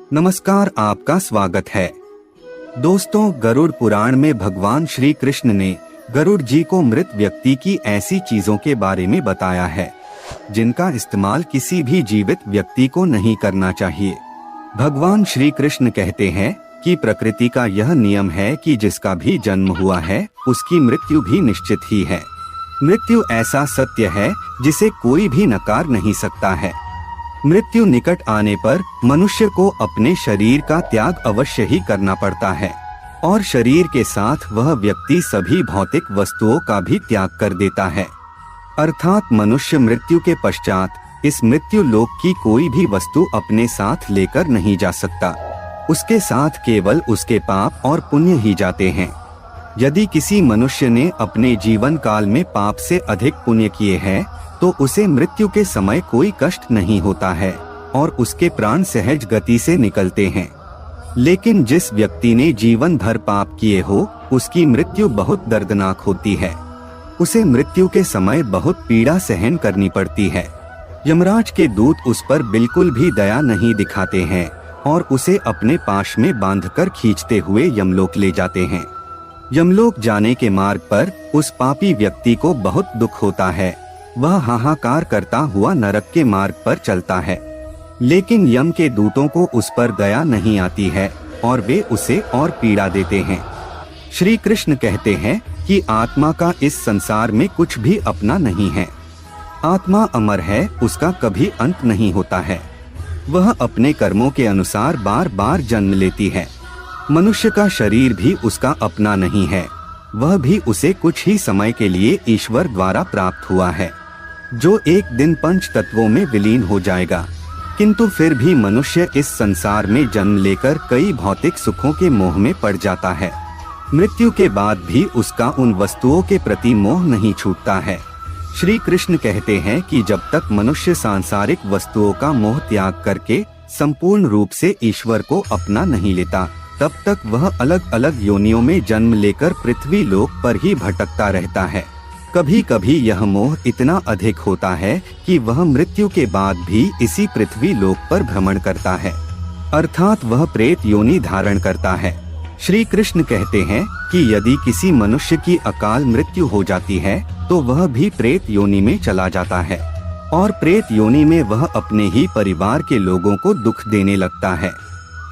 नमस्कार, आपका स्वागत है। दोस्तों, गरुड़ पुराण में भगवान श्री कृष्ण ने गरुड़ जी को मृत व्यक्ति की ऐसी चीजों के बारे में बताया है जिनका इस्तेमाल किसी भी जीवित व्यक्ति को नहीं करना चाहिए। भगवान श्री कृष्ण कहते हैं कि प्रकृति का यह नियम है कि जिसका भी जन्म हुआ है उसकी मृत्यु भी निश्चित ही है। मृत्यु ऐसा सत्य है जिसे कोई भी नकार नहीं सकता है। मृत्यु निकट आने पर मनुष्य को अपने शरीर का त्याग अवश्य ही करना पड़ता है और शरीर के साथ वह व्यक्ति सभी भौतिक वस्तुओं का भी त्याग कर देता है। अर्थात मनुष्य मृत्यु के पश्चात इस मृत्यु लोक की कोई भी वस्तु अपने साथ लेकर नहीं जा सकता। उसके साथ केवल उसके पाप और पुण्य ही जाते हैं। यदि किसी मनुष्य ने अपने जीवन काल में पाप से अधिक पुण्य किए हैं तो उसे मृत्यु के समय कोई कष्ट नहीं होता है और उसके प्राण सहज गति से निकलते हैं। लेकिन जिस व्यक्ति ने जीवन भर पाप किए हो उसकी मृत्यु बहुत दर्दनाक होती है। उसे मृत्यु के समय बहुत पीड़ा सहन करनी पड़ती है। यमराज के दूत उस पर बिल्कुल भी दया नहीं दिखाते हैं और उसे अपने पाश में बांधकर खींचते हुए यमलोक ले जाते हैं। यमलोक जाने के मार्ग पर उस पापी व्यक्ति को बहुत दुख होता है। वह हाहाकार करता हुआ नरक के मार्ग पर चलता है, लेकिन यम के दूतों को उस पर दया नहीं आती है और वे उसे और पीड़ा देते हैं। श्री कृष्ण कहते हैं कि आत्मा का इस संसार में कुछ भी अपना नहीं है। आत्मा अमर है, उसका कभी अंत नहीं होता है। वह अपने कर्मों के अनुसार बार बार जन्म लेती है। मनुष्य का शरीर भी उसका अपना नहीं है, वह भी उसे कुछ ही समय के लिए ईश्वर द्वारा प्राप्त हुआ है, जो एक दिन पंच तत्वों में विलीन हो जाएगा। किंतु फिर भी मनुष्य इस संसार में जन्म लेकर कई भौतिक सुखों के मोह में पड़ जाता है। मृत्यु के बाद भी उसका उन वस्तुओं के प्रति मोह नहीं छूटता है। श्री कृष्ण कहते हैं कि जब तक मनुष्य सांसारिक वस्तुओं का मोह त्याग करके संपूर्ण रूप से ईश्वर को अपना नहीं लेता, तब तक वह अलग अलग योनियों में जन्म लेकर पृथ्वी लोक पर ही भटकता रहता है। कभी कभी यह मोह इतना अधिक होता है कि वह मृत्यु के बाद भी इसी पृथ्वी लोक पर भ्रमण करता है, अर्थात वह प्रेत योनि धारण करता है। श्री कृष्ण कहते हैं कि यदि किसी मनुष्य की अकाल मृत्यु हो जाती है तो वह भी प्रेत योनि में चला जाता है और प्रेत योनि में वह अपने ही परिवार के लोगों को दुख देने लगता है।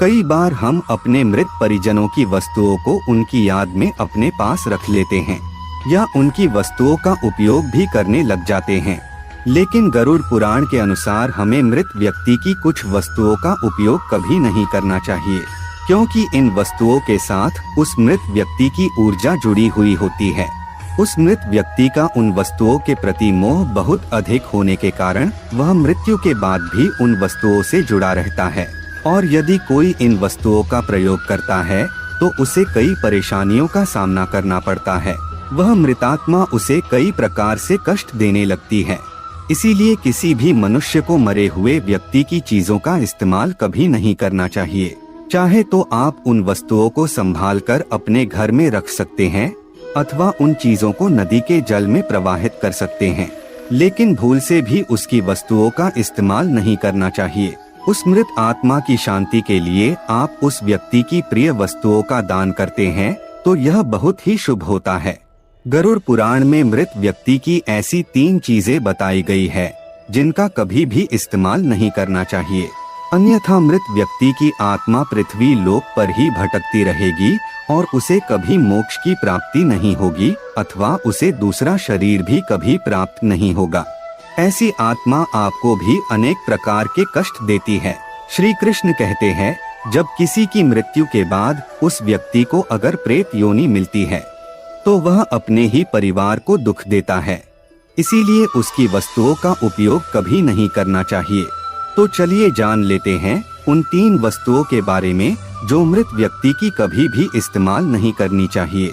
कई बार हम अपने मृत परिजनों की वस्तुओं को उनकी याद में अपने पास रख लेते हैं या उनकी वस्तुओं का उपयोग भी करने लग जाते हैं। लेकिन गरुड़ पुराण के अनुसार हमें मृत व्यक्ति की कुछ वस्तुओं का उपयोग कभी नहीं करना चाहिए, क्योंकि इन वस्तुओं के साथ उस मृत व्यक्ति की ऊर्जा जुड़ी हुई होती है। उस मृत व्यक्ति का उन वस्तुओं के प्रति मोह बहुत अधिक होने के कारण वह मृत्यु के बाद भी उन वस्तुओं से जुड़ा रहता है और यदि कोई इन वस्तुओं का प्रयोग करता है तो उसे कई परेशानियों का सामना करना पड़ता है। वह मृतात्मा उसे कई प्रकार से कष्ट देने लगती है। इसीलिए किसी भी मनुष्य को मरे हुए व्यक्ति की चीजों का इस्तेमाल कभी नहीं करना चाहिए। चाहे तो आप उन वस्तुओं को संभाल कर अपने घर में रख सकते हैं अथवा उन चीजों को नदी के जल में प्रवाहित कर सकते हैं, लेकिन भूल से भी उसकी वस्तुओं का इस्तेमाल नहीं करना चाहिए। उस मृत आत्मा की शांति के लिए आप उस व्यक्ति की प्रिय वस्तुओं का दान करते हैं तो यह बहुत ही शुभ होता है। गरुड़ पुराण में मृत व्यक्ति की ऐसी 3 चीजें बताई गई है जिनका कभी भी इस्तेमाल नहीं करना चाहिए, अन्यथा मृत व्यक्ति की आत्मा पृथ्वी लोक पर ही भटकती रहेगी और उसे कभी मोक्ष की प्राप्ति नहीं होगी अथवा उसे दूसरा शरीर भी कभी प्राप्त नहीं होगा। ऐसी आत्मा आपको भी अनेक प्रकार के कष्ट देती है। श्री कृष्ण कहते हैं, जब किसी की मृत्यु के बाद उस व्यक्ति को अगर प्रेत योनि मिलती है तो वह अपने ही परिवार को दुख देता है, इसीलिए उसकी वस्तुओं का उपयोग कभी नहीं करना चाहिए। तो चलिए जान लेते हैं उन 3 वस्तुओं के बारे में जो मृत व्यक्ति की कभी भी इस्तेमाल नहीं करनी चाहिए।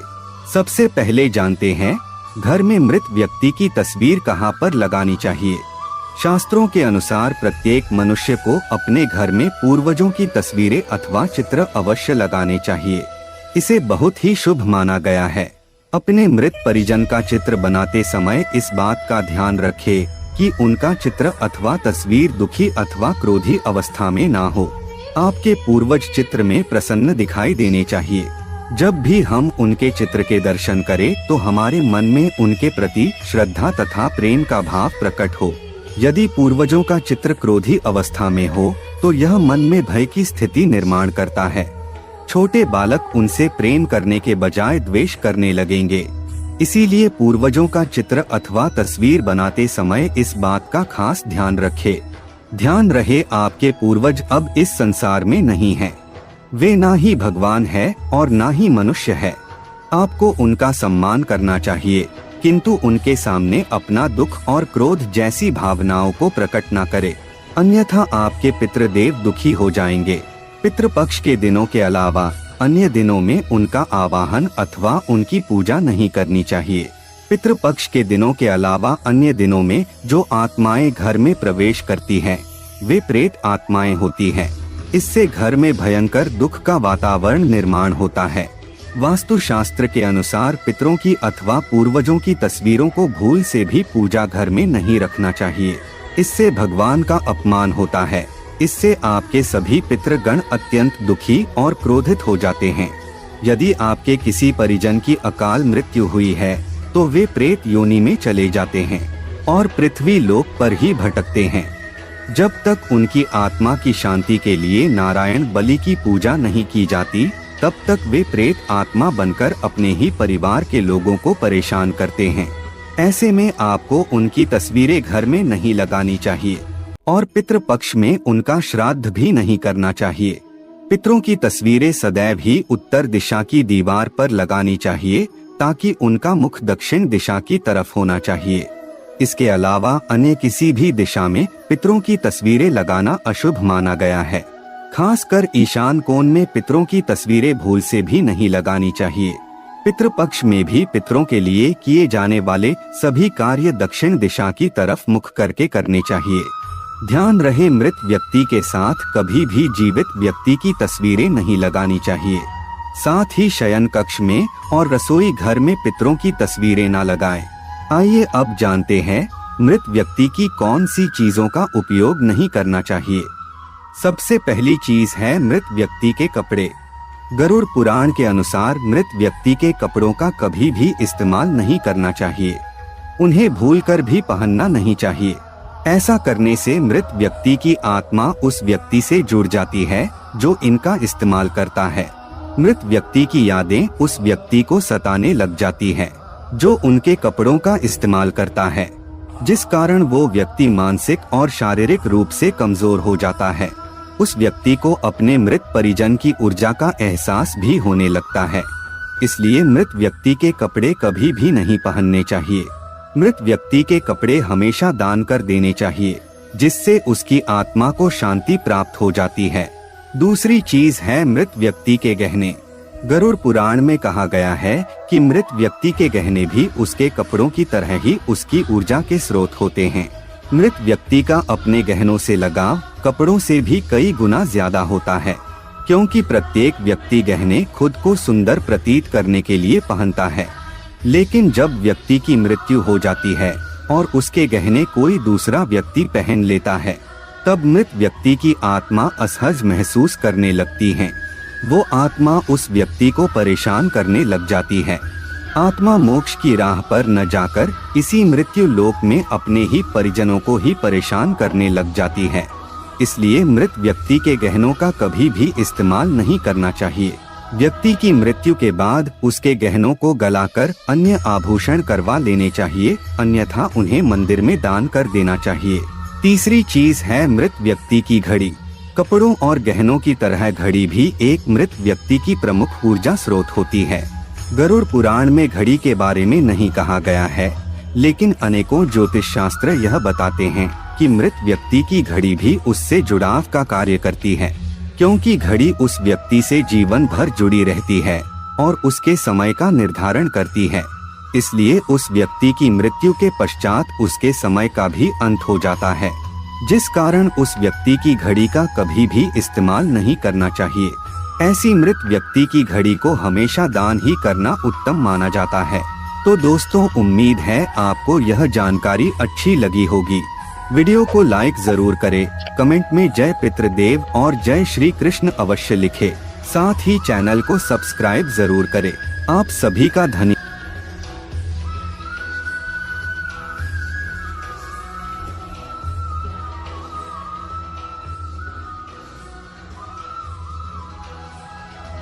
सबसे पहले जानते हैं घर में मृत व्यक्ति की तस्वीर कहाँ पर लगानी चाहिए। शास्त्रों के अनुसार प्रत्येक मनुष्य को अपने घर में पूर्वजों की तस्वीरें अथवा चित्र अवश्य लगाने चाहिए। इसे बहुत ही शुभ माना गया है। अपने मृत परिजन का चित्र बनाते समय इस बात का ध्यान रखें कि उनका चित्र अथवा तस्वीर दुखी अथवा क्रोधी अवस्था में ना हो। आपके पूर्वज चित्र में प्रसन्न दिखाई देने चाहिए। जब भी हम उनके चित्र के दर्शन करें तो हमारे मन में उनके प्रति श्रद्धा तथा प्रेम का भाव प्रकट हो। यदि पूर्वजों का चित्र क्रोधी अवस्था में हो तो यह मन में भय की स्थिति निर्माण करता है। छोटे बालक उनसे प्रेम करने के बजाय द्वेष करने लगेंगे। इसीलिए पूर्वजों का चित्र अथवा तस्वीर बनाते समय इस बात का खास ध्यान रखें। ध्यान रहे आपके पूर्वज अब इस संसार में नहीं हैं। वे ना ही भगवान है और ना ही मनुष्य है। आपको उनका सम्मान करना चाहिए, किंतु उनके सामने अपना दुख और क्रोध जैसी भावनाओं को प्रकट न करे, अन्यथा आपके पितृदेव दुखी हो जाएंगे। पितृपक्ष के दिनों के अलावा अन्य दिनों में उनका आवाहन अथवा उनकी पूजा नहीं करनी चाहिए। पितृपक्ष के दिनों के अलावा अन्य दिनों में जो आत्माएं घर में प्रवेश करती हैं, वे प्रेत आत्माएं होती हैं। इससे घर में भयंकर दुख का वातावरण निर्माण होता है। वास्तु शास्त्र के अनुसार पितरों की अथवा पूर्वजों की तस्वीरों को भूल से भी पूजा घर में नहीं रखना चाहिए। इससे भगवान का अपमान होता है। इससे आपके सभी पितृगण अत्यंत दुखी और क्रोधित हो जाते हैं। यदि आपके किसी परिजन की अकाल मृत्यु हुई है तो वे प्रेत योनि में चले जाते हैं और पृथ्वी लोक पर ही भटकते हैं। जब तक उनकी आत्मा की शांति के लिए नारायण बलि की पूजा नहीं की जाती, तब तक वे प्रेत आत्मा बनकर अपने ही परिवार के लोगों को परेशान करते हैं। ऐसे में आपको उनकी तस्वीरें घर में नहीं लगानी चाहिए और पितृपक्ष में उनका श्राद्ध भी नहीं करना चाहिए। पितरों की तस्वीरें सदैव ही उत्तर दिशा की दीवार पर लगानी चाहिए, ताकि उनका मुख दक्षिण दिशा की तरफ होना चाहिए। इसके अलावा अन्य किसी भी दिशा में पितरों की तस्वीरें लगाना अशुभ माना गया है। खासकर ईशान कोण में पितरों की तस्वीरें भूल से भी नहीं लगानी चाहिए। पितृपक्ष में भी पितरों के लिए किए जाने वाले सभी कार्य दक्षिण दिशा की तरफ मुख करके करने चाहिए। ध्यान रहे, मृत व्यक्ति के साथ कभी भी जीवित व्यक्ति की तस्वीरें नहीं लगानी चाहिए। साथ ही शयन कक्ष में और रसोई घर में पितरों की तस्वीरें न लगाएं। आइए अब जानते हैं मृत व्यक्ति की कौन सी चीजों का उपयोग नहीं करना चाहिए। सबसे पहली चीज है मृत व्यक्ति के कपड़े। गरुड़ पुराण के अनुसार मृत व्यक्ति के कपड़ों का कभी भी इस्तेमाल नहीं करना चाहिए। उन्हें भूलकर भी पहनना नहीं चाहिए। ऐसा करने से मृत व्यक्ति की आत्मा उस व्यक्ति से जुड़ जाती है जो इनका इस्तेमाल करता है। मृत व्यक्ति की यादें उस व्यक्ति को सताने लग जाती है जो उनके कपड़ों का इस्तेमाल करता है, जिस कारण वो व्यक्ति मानसिक और शारीरिक रूप से कमजोर हो जाता है। उस व्यक्ति को अपने मृत परिजन की ऊर्जा का एहसास भी होने लगता है। इसलिए मृत व्यक्ति के कपड़े कभी भी नहीं पहनने चाहिए। मृत व्यक्ति के कपड़े हमेशा दान कर देने चाहिए, जिससे उसकी आत्मा को शांति प्राप्त हो जाती है। दूसरी चीज है मृत व्यक्ति के गहने। गरुड़ पुराण में कहा गया है कि मृत व्यक्ति के गहने भी उसके कपड़ों की तरह ही उसकी ऊर्जा के स्रोत होते हैं। मृत व्यक्ति का अपने गहनों से लगाव कपड़ों से भी कई गुना ज्यादा होता है, क्योंकि प्रत्येक व्यक्ति गहने खुद को सुंदर प्रतीत करने के लिए पहनता है। लेकिन जब व्यक्ति की मृत्यु हो जाती है और उसके गहने कोई दूसरा व्यक्ति पहन लेता है, तब मृत व्यक्ति की आत्मा असहज महसूस करने लगती है। वो आत्मा उस व्यक्ति को परेशान करने लग जाती है। आत्मा मोक्ष की राह पर न जाकर इसी मृत्यु लोक में अपने ही परिजनों को ही परेशान करने लग जाती है। इसलिए मृत व्यक्ति के गहनों का कभी भी इस्तेमाल नहीं करना चाहिए। व्यक्ति की मृत्यु के बाद उसके गहनों को गलाकर अन्य आभूषण करवा लेने चाहिए, अन्यथा उन्हें मंदिर में दान कर देना चाहिए। तीसरी चीज है मृत व्यक्ति की घड़ी। कपड़ों और गहनों की तरह घड़ी भी एक मृत व्यक्ति की प्रमुख ऊर्जा स्रोत होती है। गरुड़ पुराण में घड़ी के बारे में नहीं कहा गया है, लेकिन अनेकों ज्योतिष शास्त्र यह बताते हैं कि मृत व्यक्ति की घड़ी भी उससे जुड़ाव का कार्य करती है, क्योंकि घड़ी उस व्यक्ति से जीवन भर जुड़ी रहती है और उसके समय का निर्धारण करती है। इसलिए उस व्यक्ति की मृत्यु के पश्चात उसके समय का भी अंत हो जाता है, जिस कारण उस व्यक्ति की घड़ी का कभी भी इस्तेमाल नहीं करना चाहिए। ऐसी मृत व्यक्ति की घड़ी को हमेशा दान ही करना उत्तम माना जाता है। तो दोस्तों, उम्मीद है आपको यह जानकारी अच्छी लगी होगी। वीडियो को लाइक जरूर करें, कमेंट में जय पितृदेव और जय श्री कृष्ण अवश्य लिखें। साथ ही चैनल को सब्सक्राइब जरूर करें। आप सभी का धन्यवाद।